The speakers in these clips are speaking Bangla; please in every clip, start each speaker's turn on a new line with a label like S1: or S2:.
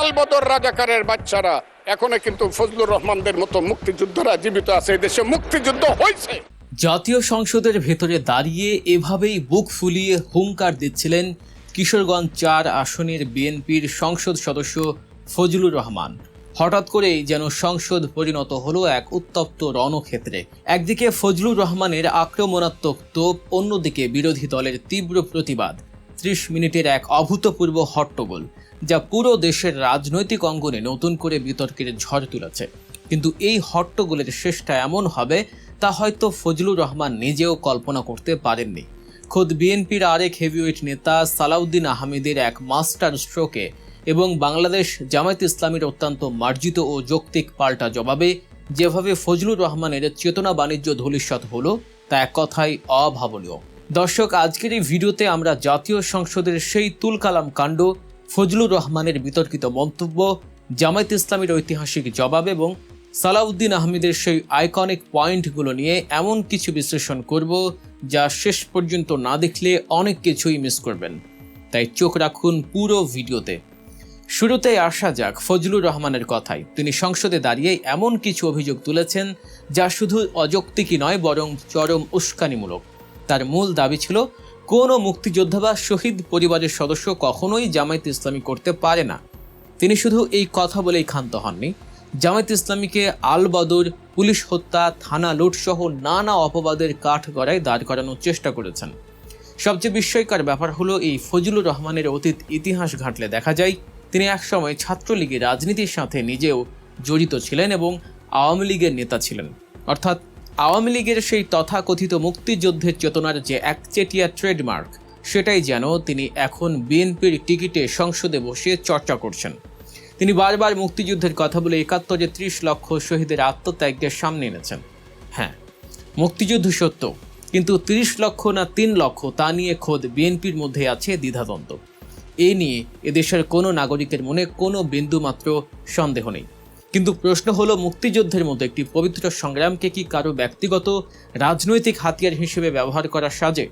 S1: আলবদর রাজাকারের বাচ্চারা এখনো কিন্তু ফজলুর রহমানদের মতো মুক্তিযোদ্ধারা জীবিত আছে। এই দেশে মুক্তিযুদ্ধ হয়েছে।
S2: জাতীয় সংসদের ভেতরে দাঁড়িয়ে এভাবেই বুক ফুলিয়ে হুঙ্কার দিচ্ছিলেন কিশোরগঞ্জ ৪ আসনের বিএনপির সংসদ সদস্য ফজলুর রহমান। হঠাৎ করেই যেন সংসদ পরিণত হলো এক উত্তপ্ত রণক্ষেত্রে। একদিকে ফজলুর রহমানের আক্রমণাত্মক তোপ, অন্যদিকে বিরোধী দলের তীব্র প্রতিবাদ। ৩০ মিনিটের এক অভূতপূর্ব হট্টগোল, যা পুরো দেশের রাজনৈতিক অঙ্গনে নতুন করে বিতর্কের ঝড় তুলেছে। কিন্তু এই হট্টগোলের শেষটা এমন হবে তা হয়তো ফজলুর রহমান নিজেও কল্পনা করতে পারেননি। খোদ বিএনপির আরেক হেভিওয়েট নেতা সালাউদ্দিন আহমেদের এক মাস্টার স্ট্রোকে এবং বাংলাদেশ জামায়াত ইসলামীর অত্যন্ত মার্জিত ও যৌক্তিক পাল্টা জবাবে যেভাবে ফজলুর রহমানের চেতনা বাণিজ্য ধূলিসাৎ হলো, তা এক কথায় অভাবনীয়। দর্শক, আজকের এই ভিডিওতে আমরা জাতীয় সংসদের সেই তুলকালাম কাণ্ড, ফজলুর রহমানের বিতর্কিত মন্তব্য, জামায়াত ইসলামীর ঐতিহাসিক জবাব এবং সালাউদ্দিন আহমেদের সেই আইকনিক পয়েন্টগুলো নিয়ে এমন কিছু বিশ্লেষণ করব যা শেষ পর্যন্ত না দেখলে অনেক কিছুই মিস করবেন। তাই চোখ রাখুন পুরো ভিডিওতে। শুরুতেই আসা যাক ফজলুর রহমানের কথায়। তিনি সংসদে দাঁড়িয়ে এমন কিছু অভিযোগ তুলেছেন যা শুধু অযৌক্তিকই নয়, বরং চরম উস্কানিমূলক। তার মূল দাবি ছিল, কোনো মুক্তিযোদ্ধা বা শহীদ পরিবারের সদস্য কখনোই জামায়াত ইসলামী করতে পারে না। তিনি শুধু এই কথা বলেই ক্ষান্ত হননি, জামায়াত ইসলামীকে আলবদর, পুলিশ হত্যা, থানা লুটসহ নানা অপবাদের কাঠগড়ায় দাঁড় করানোর চেষ্টা করেছেন। সবচেয়ে বিস্ময়কর ব্যাপার হলো, এই ফজলুর রহমানের অতীত ইতিহাস ঘাঁটলে দেখা যায় তিনি একসময় ছাত্রলীগের রাজনীতির সাথে নিজেও জড়িত ছিলেন এবং আওয়ামী লীগের নেতা ছিলেন। অর্থাৎ আওয়ামী লীগের সেই তথাকথিত মুক্তিযুদ্ধের চেতনার যে একচেটিয়া ট্রেডমার্ক, সেটাই যেন তিনি এখন বিএনপির টিকিটে সংসদে বসে চর্চা করছেন। তিনি বারবার মুক্তিযুদ্ধের কথা বলে ৭১-এ ৩০ লক্ষ শহীদের আত্মত্যাগকে সামনে এনেছেন। হ্যাঁ, মুক্তিযুদ্ধ সত্য, কিন্তু ৩০ লক্ষ না ৩ লক্ষ তা নিয়ে খোদ বিএনপির মধ্যে আছে দ্বিধাদ্বন্দ্ব। এ নিয়ে এদেশের কোনো নাগরিকের মনে কোনো বিন্দুমাত্র সন্দেহ নেই। কিন্তু প্রশ্ন হলো, মুক্তিযুদ্ধের মতো একটি পবিত্র সংগ্রামকে কি কারো ব্যক্তিগত রাজনৈতিক হাতিয়ার হিসেবে ব্যবহার করা সাজে?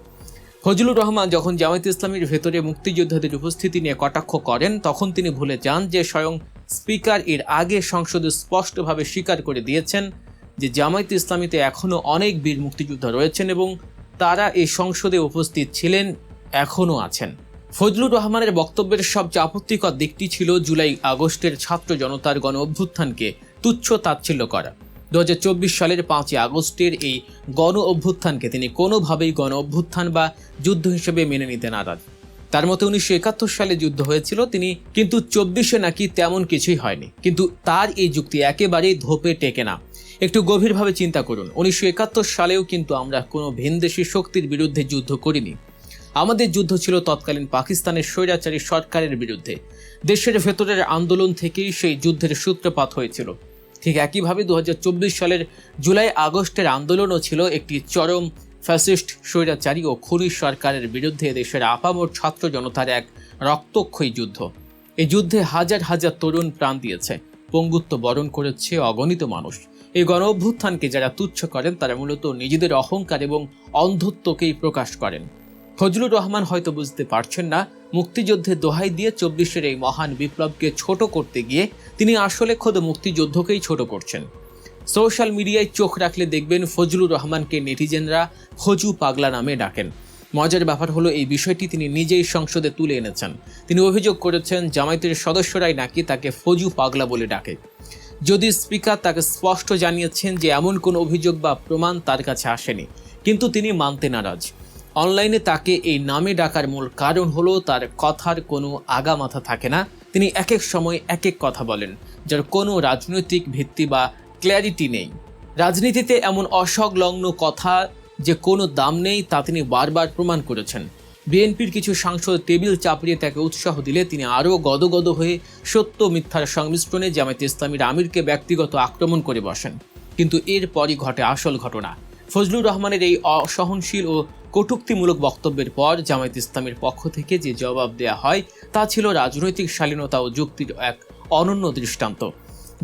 S2: ফজলুর রহমান যখন জামায়াত ইসলামীর ভেতরে মুক্তিযোদ্ধাদের উপস্থিতি নিয়ে কটাক্ষ করেন, তখন তিনি ভুলে যান যে স্বয়ং স্পিকার এর আগে সংসদে স্পষ্টভাবে স্বীকার করে দিয়েছেন যে জামায়াত ইসলামীতে এখনও অনেক বীর মুক্তিযোদ্ধা রয়েছেন এবং তারা এই সংসদে উপস্থিত ছিলেন, এখনও আছেন। ফজলুর রহমানের বক্তব্যের সবচেয়ে আপত্তিকর দিকটি ছিল জুলাই আগস্টের ছাত্র জনতার গণ অভ্যুত্থানকে তুচ্ছ তাচ্ছিল্য করা। ২০২৪ সালের ৫ই আগস্টের এই গণ অভ্যুত্থানকে তিনি কোনোভাবেই গণ অভ্যুত্থান বা যুদ্ধ হিসেবে মেনে নিতে নারাজ। তার মতে ১৯৭১ সালে যুদ্ধ হয়েছিল, তিনি কিন্তু ২৪-এ নাকি তেমন কিছুই হয়নি। কিন্তু তার এই যুক্তি একেবারেই ধোপে টেকে না। একটু গভীরভাবে চিন্তা করুন, ১৯৭১ সালেও কিন্তু আমরা কোনো ভিনদেশি শক্তির বিরুদ্ধে যুদ্ধ করিনি। আমাদের যুদ্ধ ছিল তৎকালীন পাকিস্তানের স্বৈরাচারী সরকারের বিরুদ্ধে। দেশের ভেতরের আন্দোলন থেকেই সেই যুদ্ধের সূত্রপাত হয়েছিল। ঠিক একইভাবে ২০২৪ সালের জুলাই আগস্টের আন্দোলনও ছিল একটি চরম ফ্যাসিস্ট, স্বৈরাচারী ও খুনি সরকারের বিরুদ্ধে দেশের আপামর ছাত্র জনতার এক রক্তক্ষয়ী যুদ্ধ। এই যুদ্ধে হাজার হাজার তরুণ প্রাণ দিয়েছে, পঙ্গুত্ব বরণ করেছে অগণিত মানুষ। এই গণ অভ্যুত্থানকে যারা তুচ্ছ করেন, তারা মূলত নিজেদের অহংকার এবং অন্ধত্বকেই প্রকাশ করেন। ফজলুর রহমান হয়তো বুঝতে পারছেন না, মুক্তিযুদ্ধের দোহাই দিয়ে ২৪-এর এই মহান বিপ্লবকে ছোট করতে গিয়ে তিনি আসলে খোদ মুক্তিযুদ্ধকেই ছোট করছেন। সোশ্যাল মিডিয়ায় চোখ রাখলে দেখবেন ফজলুর রহমানকে নেটিজেনরা ফজু পাগলা নামে ডাকেন। মজার ব্যাপার হলো, এই বিষয়টি তিনি নিজেই সংসদে তুলে এনেছেন। তিনি অভিযোগ করেছেন জামায়াতের সদস্যরাই নাকি তাকে ফজু পাগলা বলে ডাকে। যদি স্পিকার তাকে স্পষ্ট জানিয়েছেন যে এমন কোনো অভিযোগ বা প্রমাণ তার কাছে আসেনি, কিন্তু তিনি মানতে নারাজ। অনলাইনে তাকে এই নামে ডাকার মূল কারণ হলো, তার কথার কোনো আগামাথা থাকে না। তিনি এক এক সময় এক এক কথা বলেন, যার কোনো রাজনৈতিক ভিত্তি বা ক্ল্যারিটি নেই। রাজনীতিতে এমন অসংলগ্ন কথা যে কোনো দাম নেই, তা তিনি বারবার প্রমাণ করেছেন। বিএনপির কিছু সাংসদ টেবিল চাপড়িয়ে তাকে উৎসাহ দিলে তিনি আরও গদগদ হয়ে সত্য মিথ্যার সংমিশ্রণে জামায়াত ইসলামীর আমিরকে ব্যক্তিগত আক্রমণ করে বসেন। কিন্তু এরপরই ঘটে আসল ঘটনা। ফজলুর রহমানের এই অসহনশীল ও কটূক্তিমূলক বক্তব্যের পর জামায়াত ইসলামীর পক্ষ থেকে যে জবাব দেয়া হয়, তা ছিল রাজনৈতিক শালীনতা ও যুক্তির এক অনন্য দৃষ্টান্ত।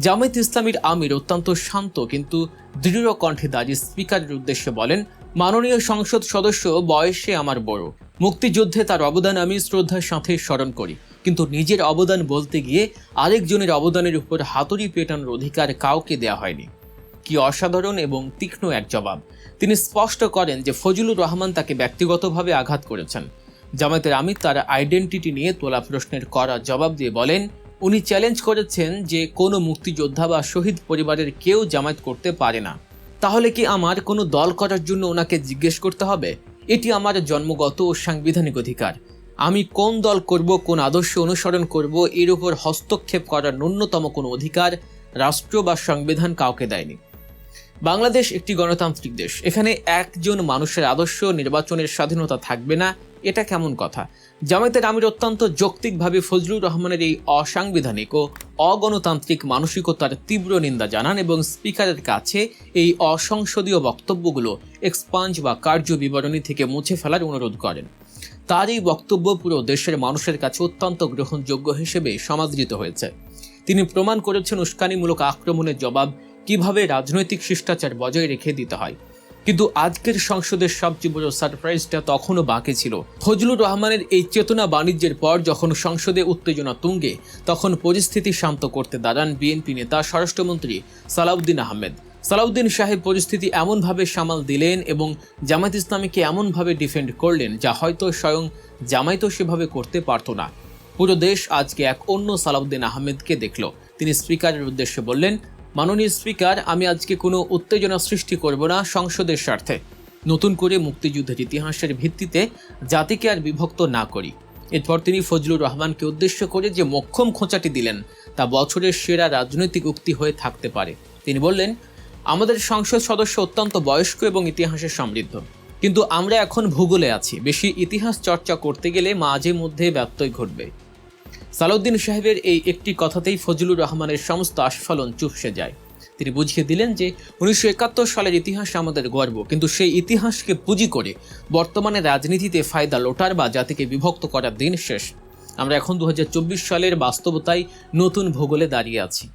S2: জামায়াত ইসলামীর আমির অত্যন্ত শান্ত কিন্তু দৃঢ় কণ্ঠে দাঁড়িয়ে স্পিকারের উদ্দেশ্যে বলেন, মাননীয় সংসদ সদস্য, বয়সে আমার বড়, মুক্তিযুদ্ধে তার অবদান আমি শ্রদ্ধার সাথে স্মরণ করি। কিন্তু নিজের অবদান বলতে গিয়ে আরেকজনের অবদানের উপর হাতুড়ি পেটানোর অধিকার কাউকে দেয়া হয়নি। কি অসাধারণ এবং তীক্ষ্ণ এক জবাব। তিনি স্পষ্ট করেন যে ফজলুর রহমান তাকে ব্যক্তিগতভাবে আঘাত করেছেন। জামায়াতের আমির তার আইডেন্টিটি নিয়ে তোলা প্রশ্নের কড়া জবাব দিয়ে বলেন, উনি চ্যালেঞ্জ করেছেন যে কোনো মুক্তিযোদ্ধা বা শহীদ পরিবারের কেউ জামায়াত করতে পারে না। তাহলে কি আমার কোনো দল করার জন্য ওনাকে জিজ্ঞেস করতে হবে? এটি আমার জন্মগত ও সাংবিধানিক অধিকার। আমি কোন দল করব, কোন আদর্শ অনুসরণ করব, এর উপর হস্তক্ষেপ করার ন্যূনতম কোনো অধিকার রাষ্ট্র বা সংবিধান কাউকে দেয়নি। বাংলাদেশ একটি গণতান্ত্রিক দেশ। এখানে একজন মানুষের আদর্শ নির্বাচনের স্বাধীনতা থাকবে না, এটা কেমন কথা? জামায়াতের আমির অত্যন্ত যৌক্তিকভাবে ফজলুর রহমানের এই অসাংবিধানিক ও অগণতান্ত্রিক মানসিকতার তীব্র নিন্দা জানান এবং স্পিকারের কাছে এই অসংসদীয় বক্তব্যগুলো এক্সপাঞ্জ বা কার্য বিবরণী থেকে মুছে ফেলার অনুরোধ করেন। তার এই বক্তব্য পুরো দেশের মানুষের কাছে অত্যন্ত গ্রহণযোগ্য হিসেবে সমাদৃত হয়েছে। তিনি প্রমাণ করেছেন উস্কানিমূলক আক্রমণের জবাব কিভাবে রাজনৈতিক শিষ্টাচার বজায় রেখে দিতে হয়। কিন্তু আজকের সংসদের সবচেয়ে বড় সারপ্রাইজটা তখনও বাকি ছিল। ফজলুর রহমানের এই চেতনা বাণিজ্যের পর যখন সংসদে উত্তেজনা তুঙ্গে, তখন পরিস্থিতি শান্ত করতে দাঁড়ান বিএনপি নেতা স্বরাষ্ট্রমন্ত্রী সালাউদ্দিন আহমেদ। সালাউদ্দিন সাহেব পরিস্থিতি এমনভাবে সামাল দিলেন এবং জামায়াত ইসলামীকে এমনভাবে ডিফেন্ড করলেন যা হয়তো স্বয়ং জামায়াতও সেভাবে করতে পারত না। পুরো দেশ আজকে এক অন্য সালাউদ্দিন আহমেদকে দেখল। তিনি স্পিকারের উদ্দেশ্যে বললেন, মাননীয় স্পিকার, আমি আজকে কোনো উত্তেজনা সৃষ্টি করব না সংসদের স্বার্থে। নতুন করে মুক্তিযুদ্ধের ইতিহাসের ভিত্তিতে জাতিকে আর বিভক্ত না করি। এরপর তিনি ফজলুর রহমানকে উদ্দেশ্য করে যে মোক্ষম খোঁচাটি দিলেন তা বছরের সেরা রাজনৈতিক উক্তি হয়ে থাকতে পারে। তিনি বললেন, আমাদের সংসদ সদস্য অত্যন্ত বয়স্ক এবং ইতিহাসে সমৃদ্ধ, কিন্তু আমরা এখন ভূগোলে আছি। বেশি ইতিহাস চর্চা করতে গেলে মাঝে মধ্যে ব্যত্যয় ঘটবে। সালাউদ্দিন সাহেবের এই একটি কথাতেই ফজলুর রহমানের সমস্ত আস্ফালন চুপসে যায়। তিনি বুঝিয়ে দিলেন যে 1971 সালের ইতিহাস আমাদের গর্ব, কিন্তু সেই ইতিহাসকে পুঁজি করে বর্তমানে রাজনীতিতে ফায়দা লোটার বা জাতিকে বিভক্ত করার দিন শেষ। আমরা এখন 2024 সালের বাস্তবতায় নতুন ভূগোলে দাঁড়িয়ে আছি।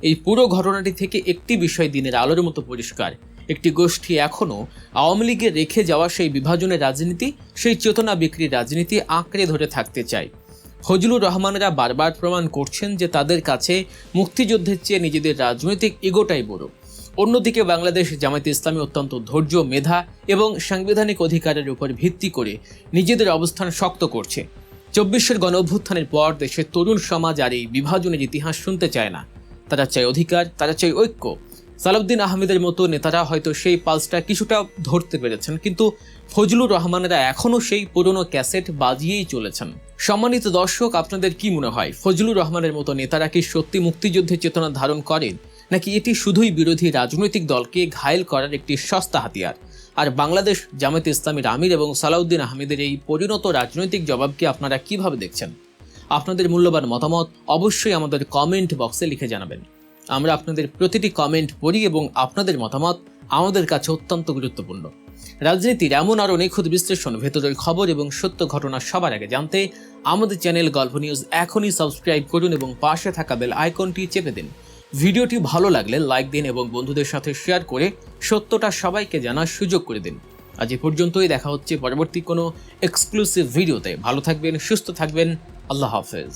S2: এই পুরো ঘটনাটি থেকে একটি বিষয় দিনের আলোর মতো পরিষ্কার। একটি গোষ্ঠী এখনও আওয়ামী লীগে রেখে যাওয়া সেই বিভাজনের রাজনীতি, সেই চেতনা বিক্রির রাজনীতি আঁকড়ে ধরে থাকতে চায়। ফজলুর রহমানেরা বারবার প্রমাণ করছেন যে তাদের কাছে মুক্তিযুদ্ধের চেয়ে নিজেদের রাজনৈতিক ইগোটাই বড়। অন্যদিকে বাংলাদেশ জামায়াতে ইসলামী অত্যন্ত ধৈর্য, মেধা এবং সাংবিধানিক অধিকারের উপর ভিত্তি করে নিজেদের অবস্থান শক্ত করছে। 24-এর গণঅভ্যুত্থানের পর দেশের তরুণ সমাজ আর এই বিভাজনের ইতিহাস শুনতে চায় না। তারা চায় অধিকার, তারা চায় ঐক্য। সালাউদ্দিন আহমেদের মতো নেতারা হয়তো সেই পালসটা কিছুটা ধরতে পেরেছেন, কিন্তু ফজলুর রহমানেরা এখনও সেই পুরনো ক্যাসেট বাজিয়েই চলেছেন। সম্মানিত দর্শক, আপনাদের কি মনে হয়, ফজলুর রহমানের মতো নেতারা কি সত্যি মুক্তিযুদ্ধের চেতনা ধারণ করেন, নাকি এটি শুধুই বিরোধী রাজনৈতিক দলকে ঘায়েল করার একটি সস্তা হাতিয়ার? আর বাংলাদেশ জামায়াতে ইসলামীর আমির এবং সালাউদ্দিন আহমেদের এই পরিণত রাজনৈতিক জবাবকে আপনারা কিভাবে দেখছেন? আপনাদের মূল্যবান মতামত অবশ্যই আমাদের কমেন্ট বক্সে লিখে জানাবেন। আমরা আপনাদের প্রতিটি কমেন্ট পড়ি এবং আপনাদের মতামত আমাদের কাছে অত্যন্ত গুরুত্বপূর্ণ। রাজনীতির এমন আরও নিখুঁত বিশ্লেষণ, ভেতরের খবর এবং সত্য ঘটনা সবার আগে জানতে আমাদের চ্যানেল গল্প নিউজ এখনই সাবস্ক্রাইব করুন এবং পাশে থাকা বেল আইকনটি চেপে দিন। ভিডিওটি ভালো লাগলে লাইক দিন এবং বন্ধুদের সাথে শেয়ার করে সত্যটা সবাইকে জানার সুযোগ করে দিন। আজ এ পর্যন্তই, দেখা হচ্ছে পরবর্তী কোনো এক্সক্লুসিভ ভিডিওতে। ভালো থাকবেন, সুস্থ থাকবেন, আল্লাহ হাফেজ।